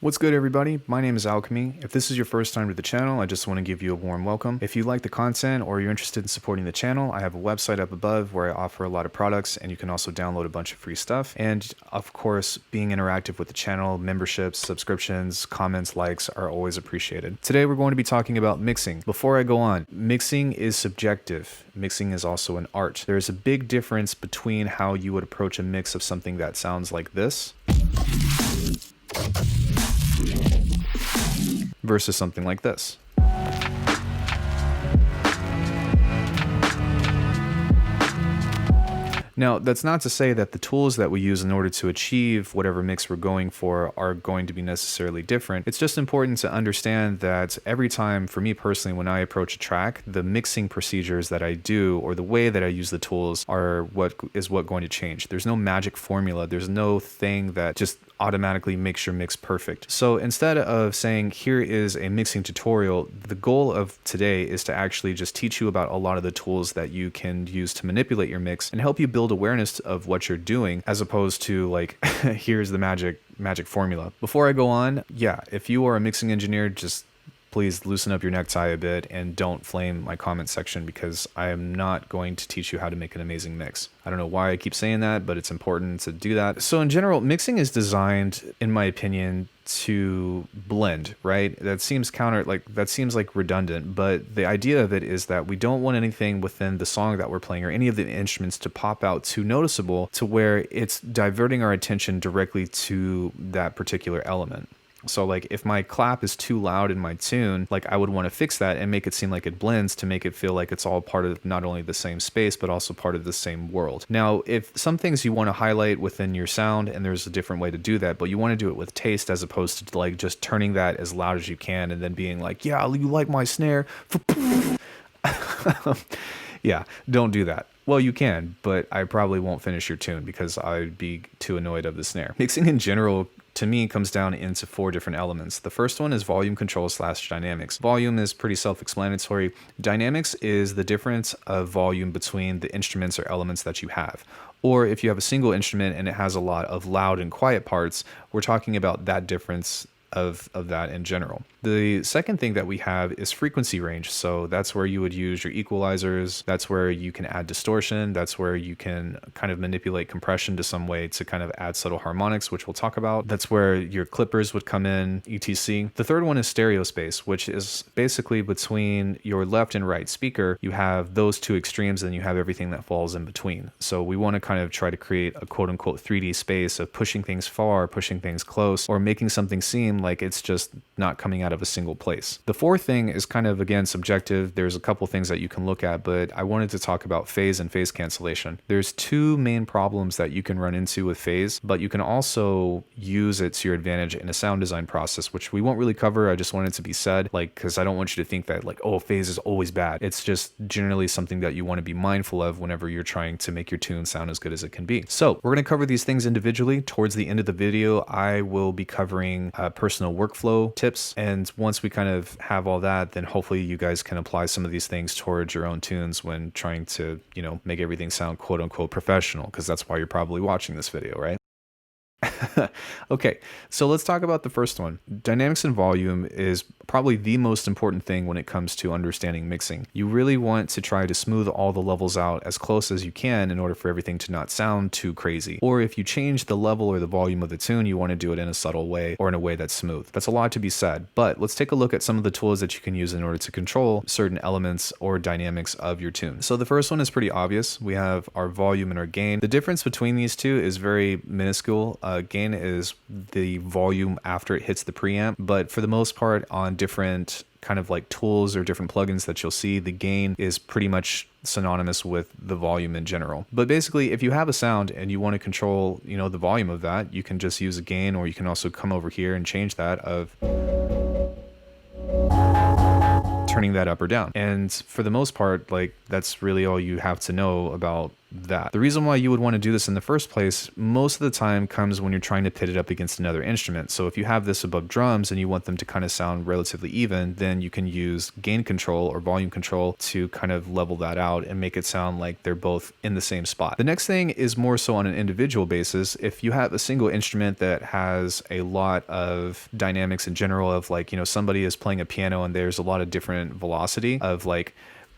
What's good, everybody? My name is Alckemy. If this is your first time to the channel, I just want to give you a warm welcome. If you like the content or you're interested in supporting the channel, I have a website up above where I offer a lot of products, and you can also download a bunch of free stuff. And of course, being interactive with the channel, memberships, subscriptions, comments, likes are always appreciated. Today, we're going to be talking about mixing. Before I go on, mixing is subjective. Mixing is also an art. There is a big difference between how you would approach a mix of something that sounds like this versus something like this. Now, that's not to say that the tools that we use in order to achieve whatever mix we're going for are going to be necessarily different. It's just important to understand that every time, for me personally, when I approach a track, the mixing procedures that I do or the way that I use the tools are what going to change. There's no magic formula. There's no thing that just automatically makes your mix perfect. So instead of saying, here is a mixing tutorial, the goal of today is to actually just teach you about a lot of the tools that you can use to manipulate your mix and help you build awareness of what you're doing, as opposed to like, here's the magic formula. Before I go on, yeah, if you are a mixing engineer, just please loosen up your necktie a bit and don't flame my comment section, because I am not going to teach you how to make an amazing mix. I don't know why I keep saying that, but it's important to do that. So in general, mixing is designed, in my opinion, to blend, right? That seems redundant, but the idea of it is that we don't want anything within the song that we're playing or any of the instruments to pop out too noticeable to where it's diverting our attention directly to that particular element. So like if my clap is too loud in my tune, like I would want to fix that and make it seem like it blends to make it feel like it's all part of not only the same space, but also part of the same world. Now, if some things you want to highlight within your sound, and there's a different way to do that, but you want to do it with taste as opposed to like just turning that as loud as you can and then being like, yeah, you like my snare? Yeah, don't do that. Well, you can, but I probably won't finish your tune because I'd be too annoyed of the snare. Mixing in general, to me, comes down into 4 different elements. The first one is volume control / dynamics. Volume is pretty self-explanatory. Dynamics is the difference of volume between the instruments or elements that you have. Or if you have a single instrument and it has a lot of loud and quiet parts, we're talking about that difference of that in general. The second thing that we have is frequency range. So that's where you would use your equalizers. That's where you can add distortion. That's where you can kind of manipulate compression to some way to kind of add subtle harmonics, which we'll talk about. That's where your clippers would come in, etc. The third one is stereo space, which is basically between your left and right speaker. You have those 2 extremes, and you have everything that falls in between. So we want to kind of try to create a quote unquote 3D space of pushing things far, pushing things close, or making something seem like it's just not coming out of a single place. The fourth thing is kind of, again, subjective. There's a couple things that you can look at, but I wanted to talk about phase and phase cancellation. There's 2 main problems that you can run into with phase, but you can also use it to your advantage in a sound design process, which we won't really cover. I just wanted to be said, like, because I don't want you to think that like, oh, phase is always bad. It's just generally something that you want to be mindful of whenever you're trying to make your tune sound as good as it can be. So we're going to cover these things individually. Towards the end of the video, I will be covering personal workflow tips, and once we kind of have all that, then hopefully you guys can apply some of these things towards your own tunes when trying to, you know, make everything sound quote unquote professional, because that's why you're probably watching this video, right? Okay, so let's talk about the first one. Dynamics and volume is probably the most important thing when it comes to understanding mixing. You really want to try to smooth all the levels out as close as you can in order for everything to not sound too crazy. Or if you change the level or the volume of the tune, you want to do it in a subtle way or in a way that's smooth. That's a lot to be said, but let's take a look at some of the tools that you can use in order to control certain elements or dynamics of your tune. So the first one is pretty obvious. We have our volume and our gain. The difference between these two is very minuscule. Gain is the volume after it hits the preamp, but for the most part on different kind of like tools or different plugins that you'll see, the gain is pretty much synonymous with the volume in general. But basically, if you have a sound and you want to control, you know, the volume of that, you can just use a gain, or you can also come over here and change that of turning that up or down. And for the most part, like, that's really all you have to know about that. The reason why you would want to do this in the first place most of the time comes when you're trying to pit it up against another instrument. So if you have this above drums and you want them to kind of sound relatively even, then you can use gain control or volume control to kind of level that out and make it sound like they're both in the same spot. The next thing is more so on an individual basis. If you have a single instrument that has a lot of dynamics in general of like, you know, somebody is playing a piano and there's a lot of different velocity of like,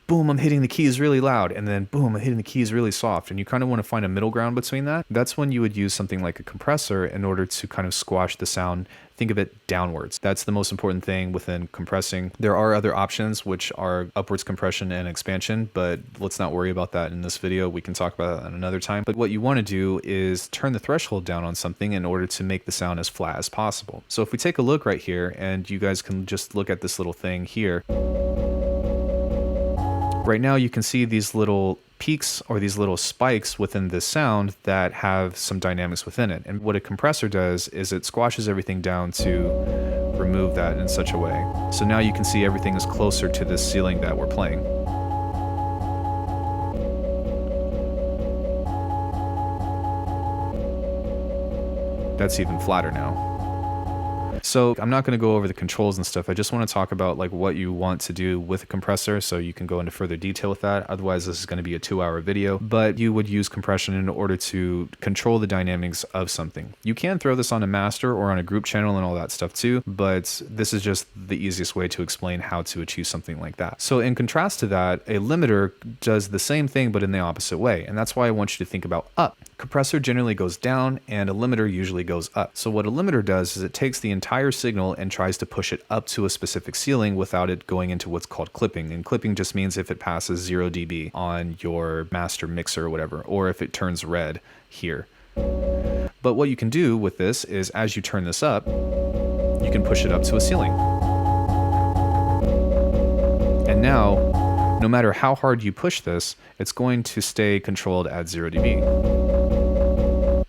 boom, I'm hitting the keys really loud, and then boom, I'm hitting the keys really soft, and you kind of want to find a middle ground between that. That's when you would use something like a compressor in order to kind of squash the sound. Think of it downwards. That's the most important thing within compressing. There are other options, which are upwards compression and expansion, but let's not worry about that in this video. We can talk about that another time. But what you want to do is turn the threshold down on something in order to make the sound as flat as possible. So if we take a look right here, and you guys can just look at this little thing here. Right now you can see these little peaks or these little spikes within this sound that have some dynamics within it. And what a compressor does is it squashes everything down to remove that in such a way. So now you can see everything is closer to this ceiling that we're playing. That's even flatter now. So I'm not going to go over the controls and stuff. I just want to talk about like what you want to do with a compressor so you can go into further detail with that. Otherwise, this is going to be a 2-hour video, but you would use compression in order to control the dynamics of something. You can throw this on a master or on a group channel and all that stuff too, but this is just the easiest way to explain how to achieve something like that. So in contrast to that, a limiter does the same thing, but in the opposite way. And that's why I want you to think about up. Compressor generally goes down and a limiter usually goes up. So what a limiter does is it takes the entire signal and tries to push it up to a specific ceiling without it going into what's called clipping. And clipping just means if it passes 0 dB on your master mixer or whatever, or if it turns red here. But what you can do with this is as you turn this up, you can push it up to a ceiling. And now, no matter how hard you push this, it's going to stay controlled at 0 dB.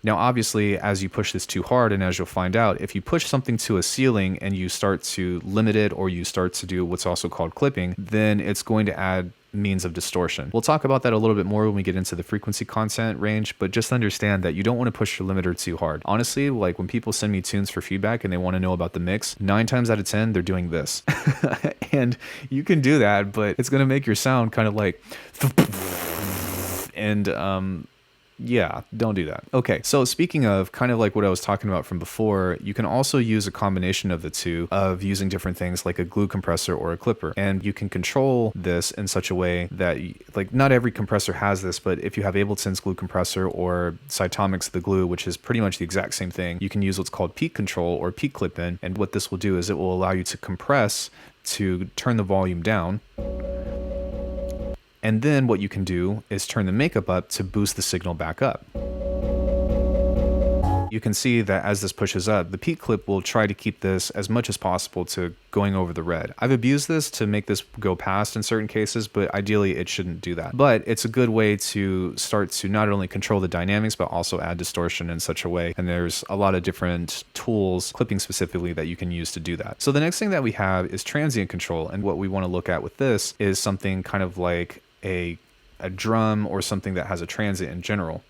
Now, obviously, as you push this too hard, and as you'll find out, if you push something to a ceiling and you start to limit it, or you start to do what's also called clipping, then it's going to add means of distortion. We'll talk about that a little bit more when we get into the frequency content range, but just understand that you don't want to push your limiter too hard. Honestly, like when people send me tunes for feedback and they want to know about the mix, 9 times out of 10, they're doing this. And you can do that, but it's going to make your sound kind of like, and yeah, don't do that. Okay, so speaking of kind of like what I was talking about from before, you can also use a combination of the two of using different things like a glue compressor or a clipper. And you can control this in such a way that, like, not every compressor has this, but if you have Ableton's glue compressor or Cytomic's the glue, which is pretty much the exact same thing, you can use what's called peak control or peak clip in. And what this will do is it will allow you to compress to turn the volume down. And then what you can do is turn the makeup up to boost the signal back up. You can see that as this pushes up, the peak clip will try to keep this as much as possible to going over the red. I've abused this to make this go past in certain cases, but ideally it shouldn't do that. But it's a good way to start to not only control the dynamics, but also add distortion in such a way. And there's a lot of different tools, clipping specifically, that you can use to do that. So the next thing that we have is transient control. And what we want to look at with this is something kind of like a drum or something that has a transient in general.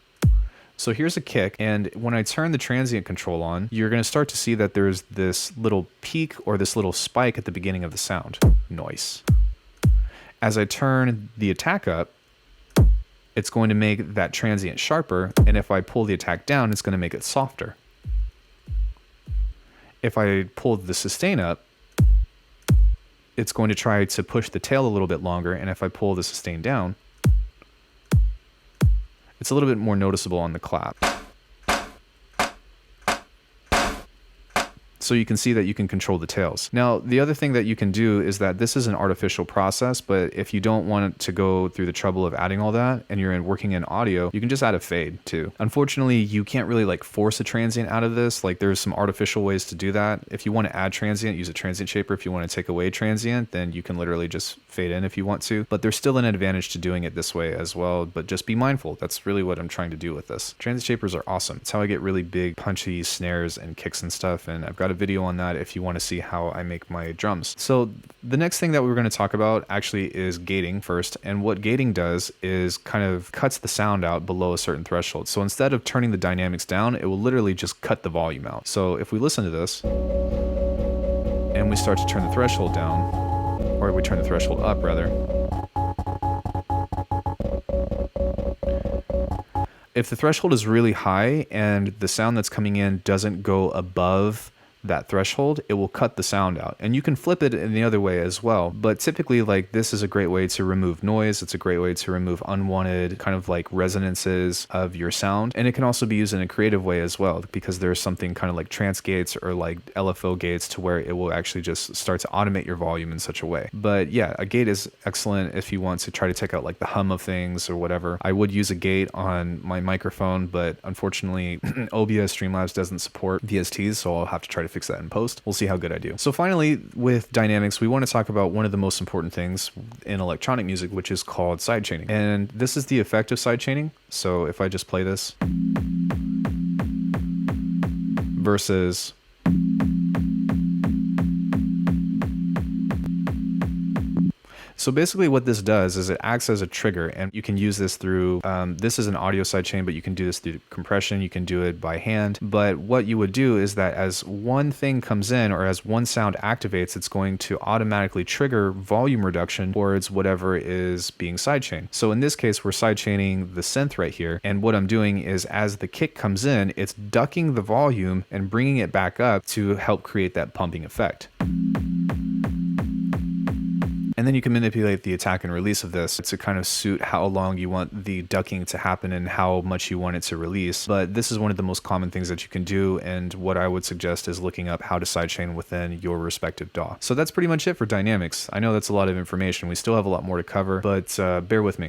So here's a kick, and when I turn the transient control on, you're going to start to see that there's this little peak or this little spike at the beginning of the sound. Noise. As I turn the attack up, it's going to make that transient sharper, and if I pull the attack down, it's going to make it softer. If I pull the sustain up, it's going to try to push the tail a little bit longer, and if I pull the sustain down, it's a little bit more noticeable on the clap. So you can see that you can control the tails. Now, the other thing that you can do is that this is an artificial process, but if you don't want to go through the trouble of adding all that and you're working in audio, you can just add a fade too. Unfortunately, you can't really like force a transient out of this. Like there's some artificial ways to do that. If you want to add transient, use a transient shaper. If you want to take away transient, then you can literally just fade in if you want to. But there's still an advantage to doing it this way as well. But just be mindful. That's really what I'm trying to do with this. Transient shapers are awesome. It's how I get really big punchy snares and kicks and stuff. And I've got a video on that if you want to see how I make my drums. So the next thing that we're going to talk about actually is gating first. And what gating does is kind of cuts the sound out below a certain threshold. So instead of turning the dynamics down, it will literally just cut the volume out. So if we listen to this and we start to turn the threshold down, or we turn the threshold up rather, if the threshold is really high and the sound that's coming in doesn't go above that threshold, it will cut the sound out. And you can flip it in the other way as well. But typically, like, this is a great way to remove noise. It's a great way to remove unwanted kind of like resonances of your sound. And it can also be used in a creative way as well, because there's something kind of like trance gates or like LFO gates to where it will actually just start to automate your volume in such a way. But yeah, a gate is excellent if you want to try to take out like the hum of things or whatever. I would use a gate on my microphone, but unfortunately OBS Streamlabs doesn't support VSTs, so I'll have to try to fix that in post. We'll see how good I do. So finally, with dynamics, we want to talk about one of the most important things in electronic music, which is called sidechaining. And this is the effect of sidechaining. So if I just play this versus so basically what this does is it acts as a trigger, and you can use this through, this is an audio sidechain, but you can do this through compression, you can do it by hand. But what you would do is that as one thing comes in or as one sound activates, it's going to automatically trigger volume reduction towards whatever is being sidechained. So in this case, we're sidechaining the synth right here. And what I'm doing is as the kick comes in, it's ducking the volume and bringing it back up to help create that pumping effect. And then you can manipulate the attack and release of this to kind of suit how long you want the ducking to happen and how much you want it to release. But this is one of the most common things that you can do, and what I would suggest is looking up how to sidechain within your respective DAW. So that's pretty much it for dynamics. I know that's a lot of information. We still have a lot more to cover, but bear with me.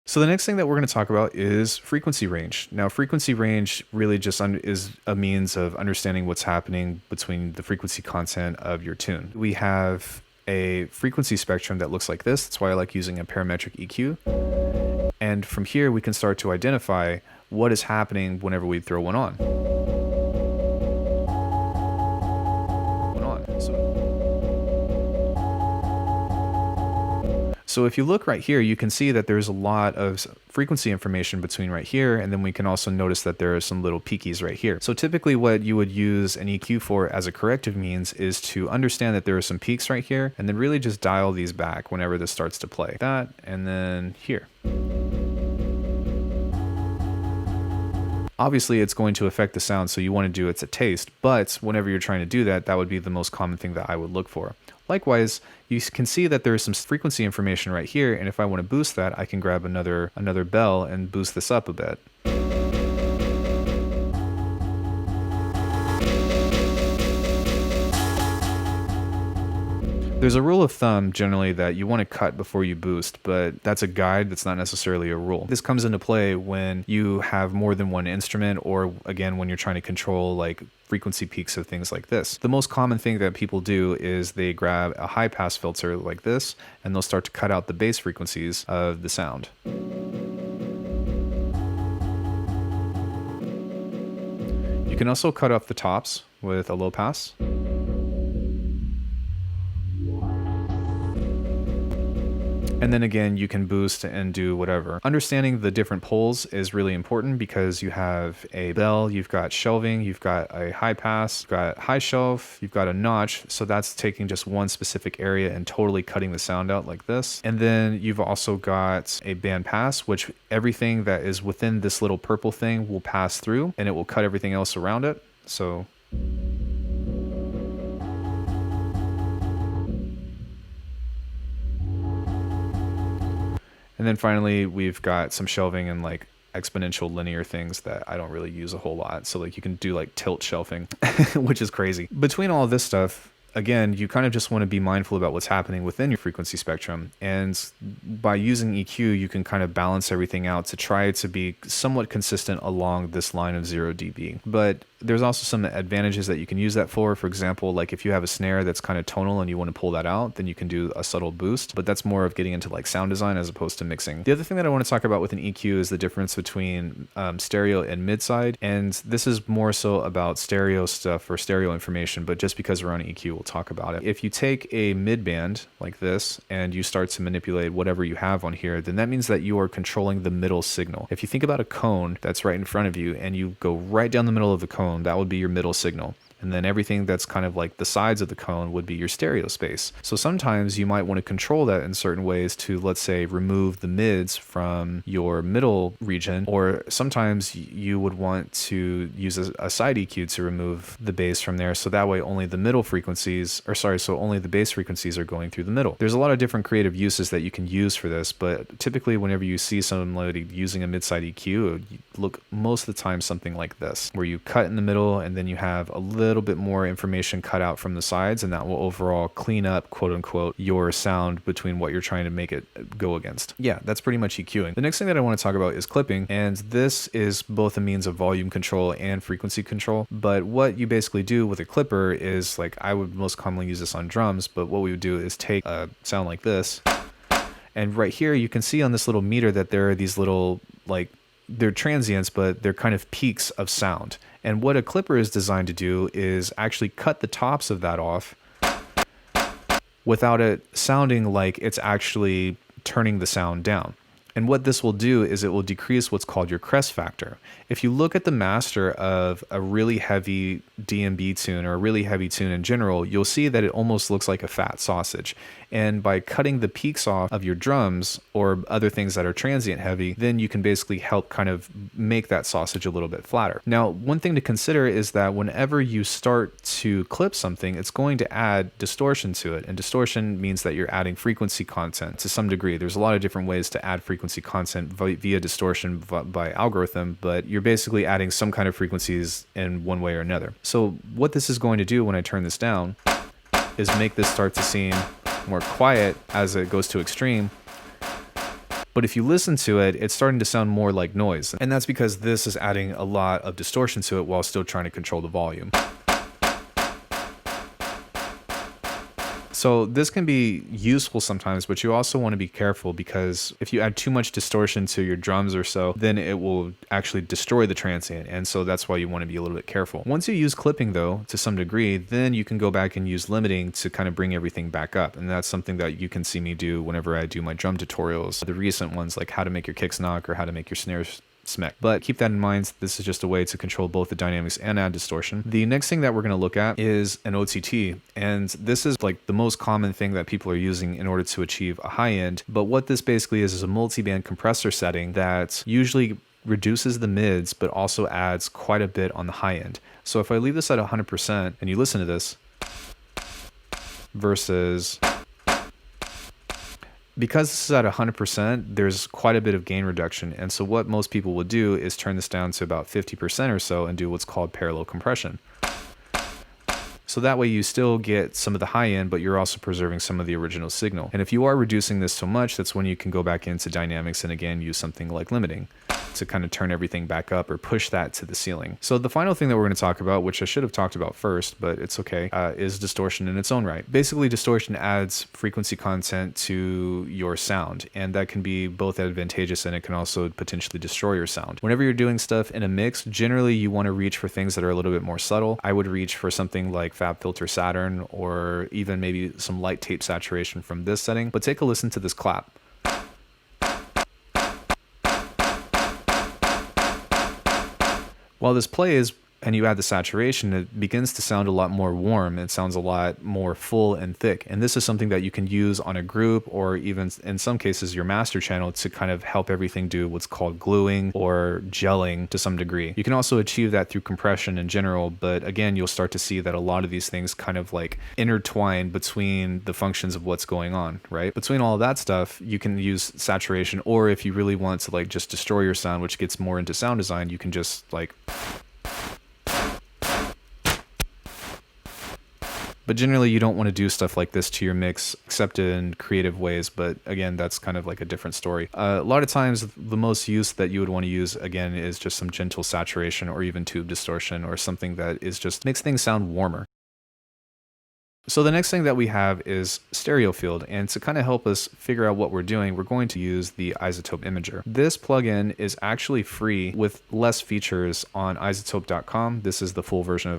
So the next thing that we're going to talk about is frequency range. Now, frequency range really just is a means of understanding what's happening between the frequency content of your tune. We have a frequency spectrum that looks like this. That's why I like using a parametric EQ. And from here, we can start to identify what is happening whenever we throw one on. So if you look right here, you can see that there's a lot of frequency information between right here, and then we can also notice that there are some little peakies right here. So typically what you would use an EQ for as a corrective means is to understand that there are some peaks right here, and then really just dial these back whenever this starts to play. That, and then here. Obviously, it's going to affect the sound, so you want to do it to taste, but whenever you're trying to do that, that would be the most common thing that I would look for. Likewise, you can see that there's some frequency information right here, and if I want to boost that, I can grab another bell and boost this up a bit. There's a rule of thumb generally that you want to cut before you boost, but that's a guide, that's not necessarily a rule. This comes into play when you have more than one instrument, or again, when you're trying to control like frequency peaks of things like this. The most common thing that people do is they grab a high pass filter like this, and they'll start to cut out the bass frequencies of the sound. You can also cut off the tops with a low pass. And then again, you can boost and do whatever. Understanding the different poles is really important because you have a bell, you've got shelving, you've got a high pass, you've got high shelf, you've got a notch. So that's taking just one specific area and totally cutting the sound out like this. And then you've also got a band pass, which everything that is within this little purple thing will pass through and it will cut everything else around it. So and then finally, we've got some shelving and like exponential linear things that I don't really use a whole lot. So like you can do like tilt shelving, which is crazy. Between all this stuff, again, you kind of just want to be mindful about what's happening within your frequency spectrum. And by using EQ, you can kind of balance everything out to try to be somewhat consistent along this line of 0 dB. But There's also some advantages that you can use that for. For example, like if you have a snare that's kind of tonal and you want to pull that out, then you can do a subtle boost, but that's more of getting into like sound design as opposed to mixing. The other thing that I want to talk about with an EQ is the difference between stereo and mid-side, and this is more so about stereo stuff or stereo information, but just because we're on EQ, we'll talk about it. If you take a mid-band like this and you start to manipulate whatever you have on here, then that means that you are controlling the middle signal. If you think about a cone that's right in front of you and you go right down the middle of the cone, that would be your middle signal. And then everything that's kind of like the sides of the cone would be your stereo space. So sometimes you might want to control that in certain ways to, let's say, remove the mids from your middle region, or sometimes you would want to use a side EQ to remove the bass from there. So that way only the middle frequencies, so only the bass frequencies are going through the middle. There's a lot of different creative uses that you can use for this, but typically whenever you see somebody using a mid-side EQ, you look most of the time something like this, where you cut in the middle and then you have a little bit more information cut out from the sides, and that will overall clean up, quote unquote, your sound between what you're trying to make it go against. Yeah, that's pretty much EQing. The next thing that I want to talk about is clipping, and this is both a means of volume control and frequency control. But what you basically do with a clipper is, like, I would most commonly use this on drums, but what we would do is take a sound like this, and right here you can see on this little meter that there are these little, like, they're transients, but they're kind of peaks of sound. And what a clipper is designed to do is actually cut the tops of that off without it sounding like it's actually turning the sound down. And what this will do is it will decrease what's called your crest factor. If you look at the master of a really heavy DMB tune or a really heavy tune in general, you'll see that it almost looks like a fat sausage. And by cutting the peaks off of your drums or other things that are transient heavy, then you can basically help kind of make that sausage a little bit flatter. Now, one thing to consider is that whenever you start to clip something, it's going to add distortion to it. And distortion means that you're adding frequency content to some degree. There's a lot of different ways to add frequency content via distortion by algorithm, but you're basically adding some kind of frequencies in one way or another. So what this is going to do when I turn this down is make this start to seem more quiet as it goes to extreme. But if you listen to it, it's starting to sound more like noise. And that's because this is adding a lot of distortion to it while still trying to control the volume. So this can be useful sometimes, but you also want to be careful, because if you add too much distortion to your drums or so, then it will actually destroy the transient. And so that's why you want to be a little bit careful. Once you use clipping though, to some degree, then you can go back and use limiting to kind of bring everything back up. And that's something that you can see me do whenever I do my drum tutorials. The recent ones, like how to make your kicks knock or how to make your snares smack. But keep that in mind, this is just a way to control both the dynamics and add distortion. The next thing that we're going to look at is an OTT, and this is like the most common thing that people are using in order to achieve a high end. But what this basically is a multi-band compressor setting that usually reduces the mids but also adds quite a bit on the high end. So if I leave this at 100% and you listen to this versus, because this is at 100%, there's quite a bit of gain reduction. And so what most people will do is turn this down to about 50% or so and do what's called parallel compression. So that way you still get some of the high end, but you're also preserving some of the original signal. And if you are reducing this so much, that's when you can go back into dynamics and again use something like limiting to kind of turn everything back up or push that to the ceiling. So the final thing that we're going to talk about, which I should have talked about first, but it's okay, is distortion in its own right. Basically, distortion adds frequency content to your sound, and that can be both advantageous and it can also potentially destroy your sound. Whenever you're doing stuff in a mix, generally you want to reach for things that are a little bit more subtle. I would reach for something like Fab Filter Saturn or even maybe some light tape saturation from this setting, but take a listen to this clap. While this plays and you add the saturation, it begins to sound a lot more warm. It sounds a lot more full and thick. And this is something that you can use on a group or even in some cases your master channel to kind of help everything do what's called gluing or gelling to some degree. You can also achieve that through compression in general, but again, you'll start to see that a lot of these things kind of like intertwine between the functions of what's going on, right? Between all of that stuff, you can use saturation, or if you really want to like just destroy your sound, which gets more into sound design, you can just like But generally, you don't want to do stuff like this to your mix, except in creative ways. But again, that's kind of like a different story. A lot of times, the most use that you would want to use, again, is just some gentle saturation or even tube distortion or something that is just makes things sound warmer. So the next thing that we have is stereo field, and to kind of help us figure out what we're doing, we're going to use the iZotope imager. This plugin is actually free with less features on iZotope.com. This is the full version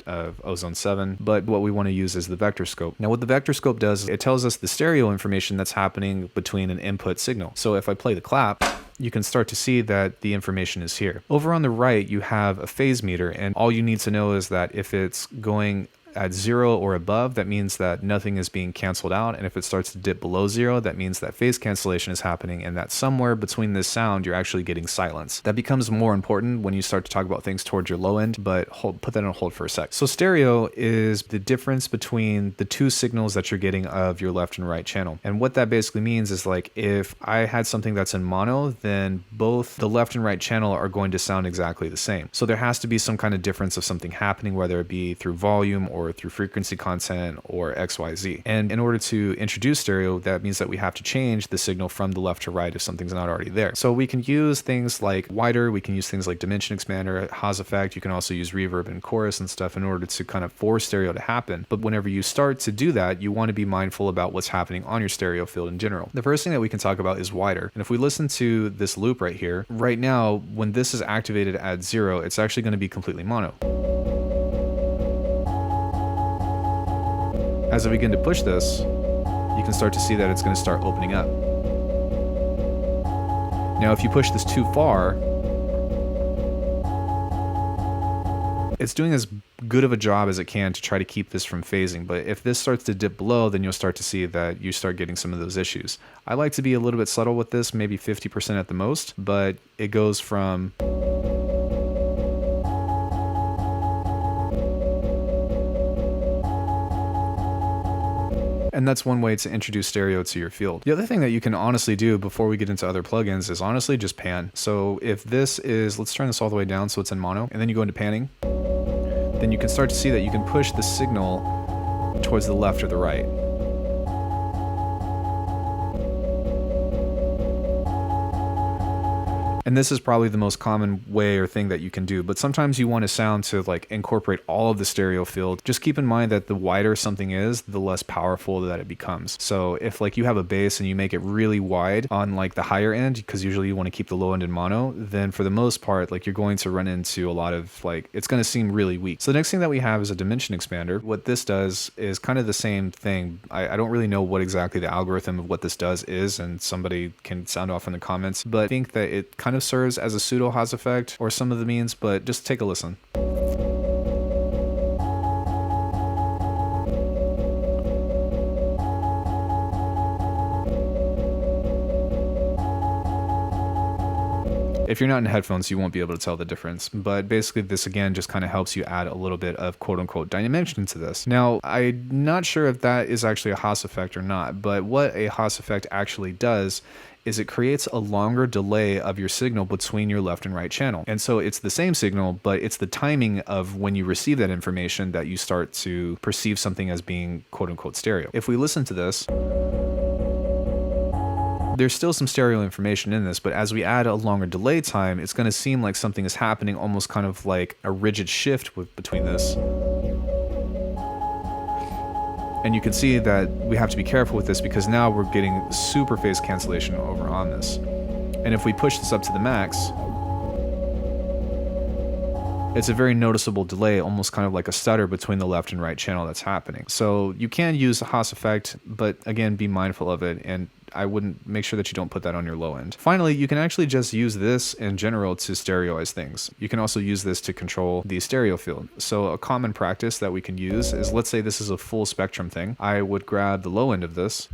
of Ozone 7, but what we want to use is the vector scope. Now what the vector scope does is it tells us the stereo information that's happening between an input signal. So if I play the clap, you can start to see that the information is here. Over on the right, you have a phase meter, and all you need to know is that if it's going at 0 or above, that means that nothing is being canceled out, and if it starts to dip below 0, that means that phase cancellation is happening, and that somewhere between this sound you're actually getting silence. That becomes more important when you start to talk about things towards your low end, but put that on hold for a sec. So stereo is the difference between the two signals that you're getting of your left and right channel, and what that basically means is, like, if I had something that's in mono, then both the left and right channel are going to sound exactly the same. So there has to be some kind of difference of something happening, whether it be through volume or through frequency content or XYZ. And in order to introduce stereo, that means that we have to change the signal from the left to right if something's not already there. So we can use things like wider, we can use things like dimension expander, Haas effect, you can also use reverb and chorus and stuff in order to kind of force stereo to happen. But whenever you start to do that, you want to be mindful about what's happening on your stereo field in general. The first thing that we can talk about is wider. And if we listen to this loop right here, right now, when this is activated at 0, it's actually going to be completely mono. As I begin to push this, you can start to see that it's going to start opening up. Now, if you push this too far, it's doing as good of a job as it can to try to keep this from phasing, but if this starts to dip below, then you'll start to see that you start getting some of those issues. I like to be a little bit subtle with this, maybe 50% at the most, but it goes from and that's one way to introduce stereo to your field. The other thing that you can honestly do before we get into other plugins is honestly just pan. So if this is, let's turn this all the way down so it's in mono, and then you go into panning, then you can start to see that you can push the signal towards the left or the right. And this is probably the most common way or thing that you can do, but sometimes you want a sound to like incorporate all of the stereo field. Just keep in mind that the wider something is, the less powerful that it becomes. So if like you have a bass and you make it really wide on like the higher end, because usually you want to keep the low end in mono, then for the most part, like you're going to run into a lot of like, it's going to seem really weak. So the next thing that we have is a dimension expander. What this does is kind of the same thing. I don't really know what exactly the algorithm of what this does is, and somebody can sound off in the comments, but I think that it kind of serves as a pseudo Haas effect or some of the means, but just take a listen. If you're not in headphones, you won't be able to tell the difference, but basically this again just kind of helps you add a little bit of quote unquote dimension to this. Now, I'm not sure if that is actually a Haas effect or not, but what a Haas effect actually does is it creates a longer delay of your signal between your left and right channel. And so it's the same signal, but it's the timing of when you receive that information that you start to perceive something as being quote unquote stereo. If we listen to this, there's still some stereo information in this, but as we add a longer delay time, it's going to seem like something is happening, almost kind of like a rigid shift between this. And you can see that we have to be careful with this because now we're getting super phase cancellation over on this. And if we push this up to the max, it's a very noticeable delay, almost kind of like a stutter between the left and right channel that's happening. So you can use the Haas effect, but again, be mindful of it, and I wouldn't make sure that you don't put that on your low end. Finally, you can actually just use this in general to stereoize things. You can also use this to control the stereo field. So a common practice that we can use is, let's say this is a full spectrum thing. I would grab the low end of this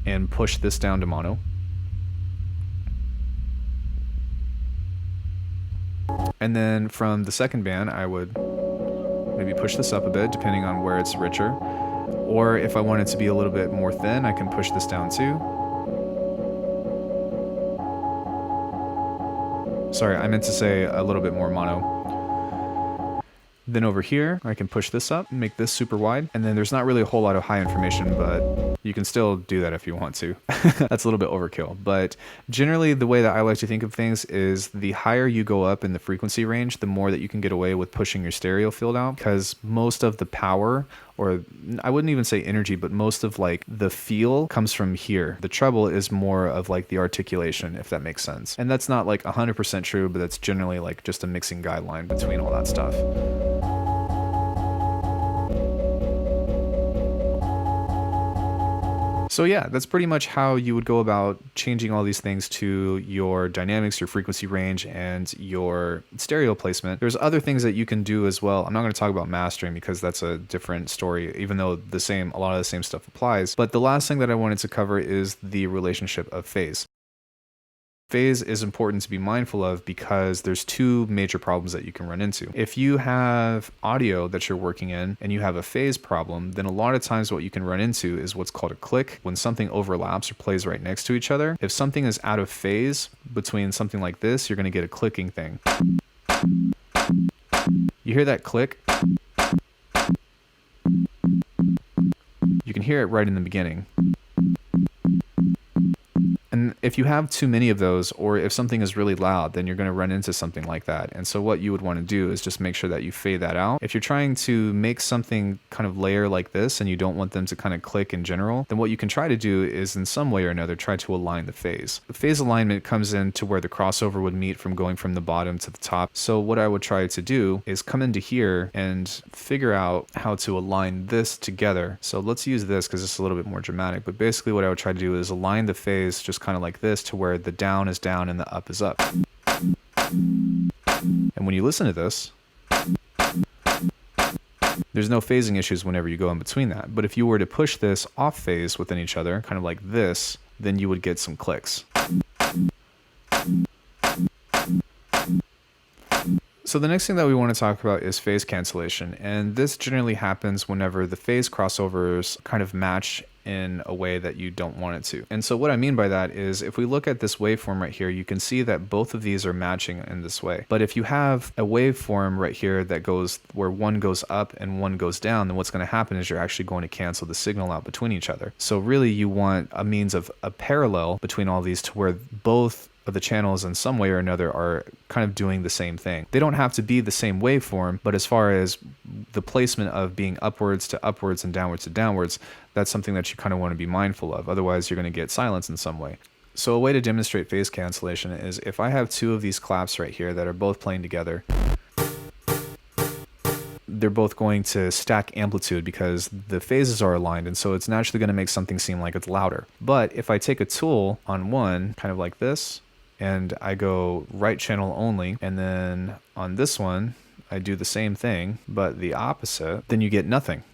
and push this down to mono. And then from the second band, I would maybe push this up a bit depending on where it's richer. Or if I want it to be a little bit more thin, I can push this down too. Sorry, I meant to say a little bit more mono. Then over here, I can push this up, make this super wide, and then there's not really a whole lot of high information, but you can still do that if you want to. That's a little bit overkill, but generally the way that I like to think of things is the higher you go up in the frequency range, the more that you can get away with pushing your stereo field out, because most of the power, or I wouldn't even say energy, but most of like the feel comes from here. The treble is more of like the articulation, if that makes sense. And that's not like 100% true, but that's generally like just a mixing guideline between all that stuff. So yeah, that's pretty much how you would go about changing all these things to your dynamics, your frequency range, and your stereo placement. There's other things that you can do as well. I'm not going to talk about mastering because that's a different story, even though a lot of the same stuff applies. But the last thing that I wanted to cover is the relationship of phase. Phase is important to be mindful of because there's two major problems that you can run into. If you have audio that you're working in and you have a phase problem, then a lot of times what you can run into is what's called a click. When something overlaps or plays right next to each other, if something is out of phase between something like this, you're going to get a clicking thing. You hear that click? You can hear it right in the beginning. And if you have too many of those, or if something is really loud, then you're going to run into something like that. And so what you would want to do is just make sure that you fade that out. If you're trying to make something kind of layer like this and you don't want them to kind of click in general, then what you can try to do is in some way or another try to align the phase. The phase alignment comes in to where the crossover would meet from going from the bottom to the top. So what I would try to do is come into here and figure out how to align this together. So let's use this because it's a little bit more dramatic, but basically what I would try to do is align the phase just kind of like this to where the down is down and the up is up. And when you listen to this, there's no phasing issues whenever you go in between that. But if you were to push this off phase within each other, kind of like this, then you would get some clicks. So the next thing that we want to talk about is phase cancellation, and this generally happens whenever the phase crossovers kind of match in a way that you don't want it to. And so what I mean by that is if we look at this waveform right here, you can see that both of these are matching in this way. But if you have a waveform right here that goes where one goes up and one goes down, then what's going to happen is you're actually going to cancel the signal out between each other. So really you want a means of a parallel between all these to where both of the channels in some way or another are kind of doing the same thing. They don't have to be the same waveform, but as far as the placement of being upwards to upwards and downwards to downwards, that's something that you kind of want to be mindful of. Otherwise, you're going to get silence in some way. So a way to demonstrate phase cancellation is if I have two of these claps right here that are both playing together, they're both going to stack amplitude because the phases are aligned, and so it's naturally going to make something seem like it's louder. But if I take a tool on one, kind of like this, and I go right channel only, and then on this one, I do the same thing, but the opposite, then you get nothing.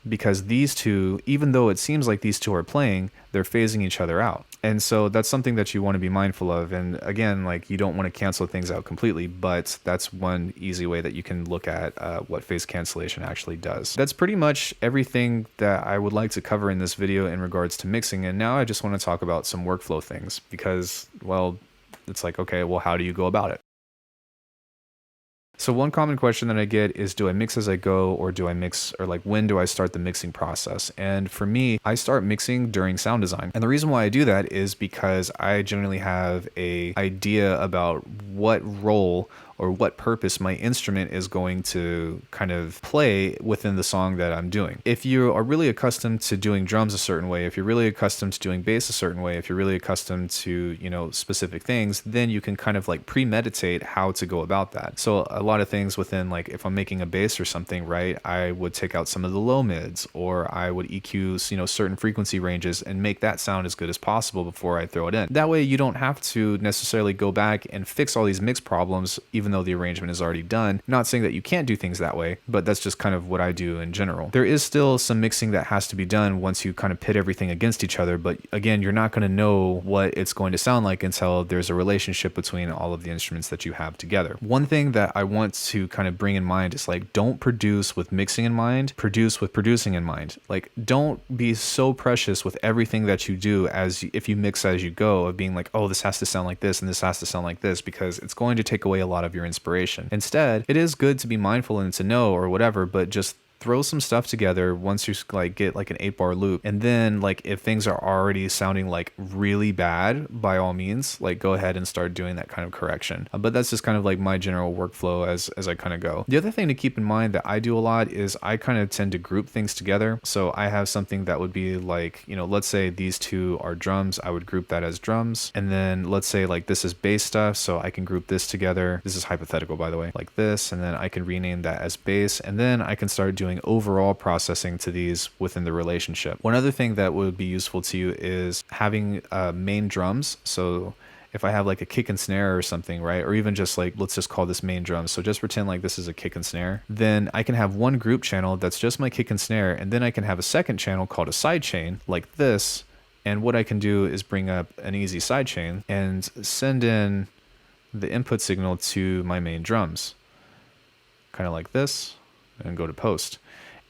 Because these two, even though it seems like these two are playing, they're phasing each other out. And so that's something that you want to be mindful of. And again, like you don't want to cancel things out completely, but that's one easy way that you can look at what phase cancellation actually does. That's pretty much everything that I would like to cover in this video in regards to mixing. And now I just want to talk about some workflow things because, well, it's like, okay, well, how do you go about it? So one common question that I get is, do I mix as I go, or do I mix, or like when do I start the mixing process? And for me, I start mixing during sound design. And the reason why I do that is because I generally have an idea about what role or what purpose my instrument is going to kind of play within the song that I'm doing. If you are really accustomed to doing drums a certain way, if you're really accustomed to doing bass a certain way, if you're really accustomed to, you know, specific things, then you can kind of like premeditate how to go about that. So a lot of things within, like if I'm making a bass or something, right, I would take out some of the low mids, or I would EQ, you know, certain frequency ranges and make that sound as good as possible before I throw it in. That way you don't have to necessarily go back and fix all these mix problems, even though the arrangement is already done. Not saying that you can't do things that way, but that's just kind of what I do in general. There is still some mixing that has to be done once you kind of pit everything against each other, but again, you're not going to know what it's going to sound like until there's a relationship between all of the instruments that you have together. One thing that I want to kind of bring in mind is like, don't produce with mixing in mind, produce with producing in mind. Like, don't be so precious with everything that you do if you mix as you go, of being like, oh, this has to sound like this and this has to sound like this, because it's going to take away a lot of your your inspiration. Instead, it is good to be mindful and to know or whatever, but just throw some stuff together once you like get like an 8-bar loop, and then like if things are already sounding like really bad, by all means like go ahead and start doing that kind of correction. But that's just kind of like my general workflow as I kind of go. The other thing to keep in mind that I do a lot is I kind of tend to group things together. So I have something that would be like, you know, let's say these two are drums, I would group that as drums, and then let's say like this is bass stuff, so I can group this together. This is hypothetical, by the way, like this, and then I can rename that as bass, and then I can start doing overall processing to these within the relationship. One other thing that would be useful to you is having main drums. So if I have like a kick and snare or something, right? Or even just like, let's just call this main drum. So just pretend like this is a kick and snare. Then I can have one group channel that's just my kick and snare. And then I can have a second channel called a side chain like this. And what I can do is bring up an easy side chain and send in the input signal to my main drums, kind of like this, and go to post.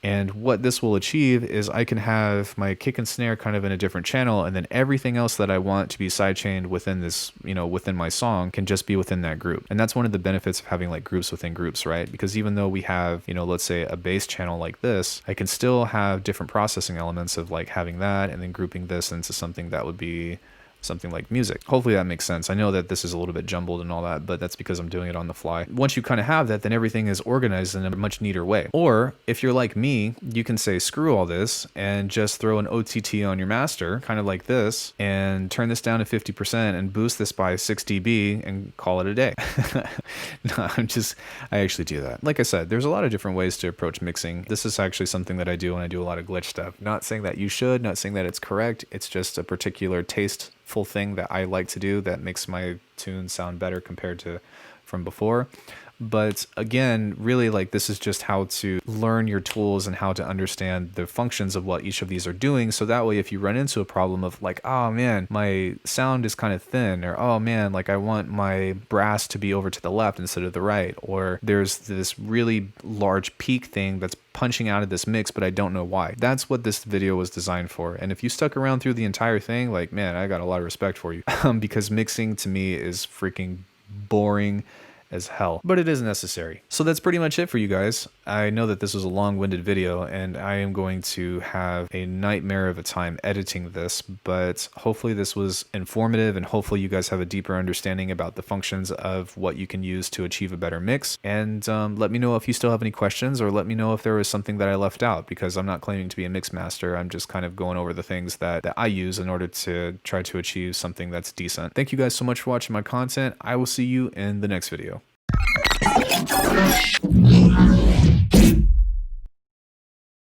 And what this will achieve is I can have my kick and snare kind of in a different channel, and then everything else that I want to be sidechained within this, you know, within my song can just be within that group. And that's one of the benefits of having like groups within groups, right? Because even though we have, you know, let's say a bass channel like this, I can still have different processing elements of like having that and then grouping this into something that would be something like music. Hopefully that makes sense. I know that this is a little bit jumbled and all that, but that's because I'm doing it on the fly. Once you kind of have that, then everything is organized in a much neater way. Or if you're like me, you can say screw all this and just throw an OTT on your master, kind of like this, and turn this down to 50% and boost this by 6 dB and call it a day. No, I actually do that. Like I said, there's a lot of different ways to approach mixing. This is actually something that I do when I do a lot of glitch stuff. Not saying that you should, not saying that it's correct. It's just a particular tasteful thing that I like to do that makes my tune sound better compared to from before. But again, really, like, this is just how to learn your tools and how to understand the functions of what each of these are doing. So that way, if you run into a problem of like, oh man, my sound is kind of thin, or oh man, like I want my brass to be over to the left instead of the right, or there's this really large peak thing that's punching out of this mix, but I don't know why. That's what this video was designed for. And if you stuck around through the entire thing, like, man, I got a lot of respect for you. Because mixing to me is freaking boring as hell, but it is necessary. So that's pretty much it for you guys. I know that this was a long-winded video and I am going to have a nightmare of a time editing this, but hopefully this was informative and hopefully you guys have a deeper understanding about the functions of what you can use to achieve a better mix. And let me know if you still have any questions, or let me know if there was something that I left out, because I'm not claiming to be a mix master. I'm just kind of going over the things that I use in order to try to achieve something that's decent. Thank you guys so much for watching my content. I will see you in the next video.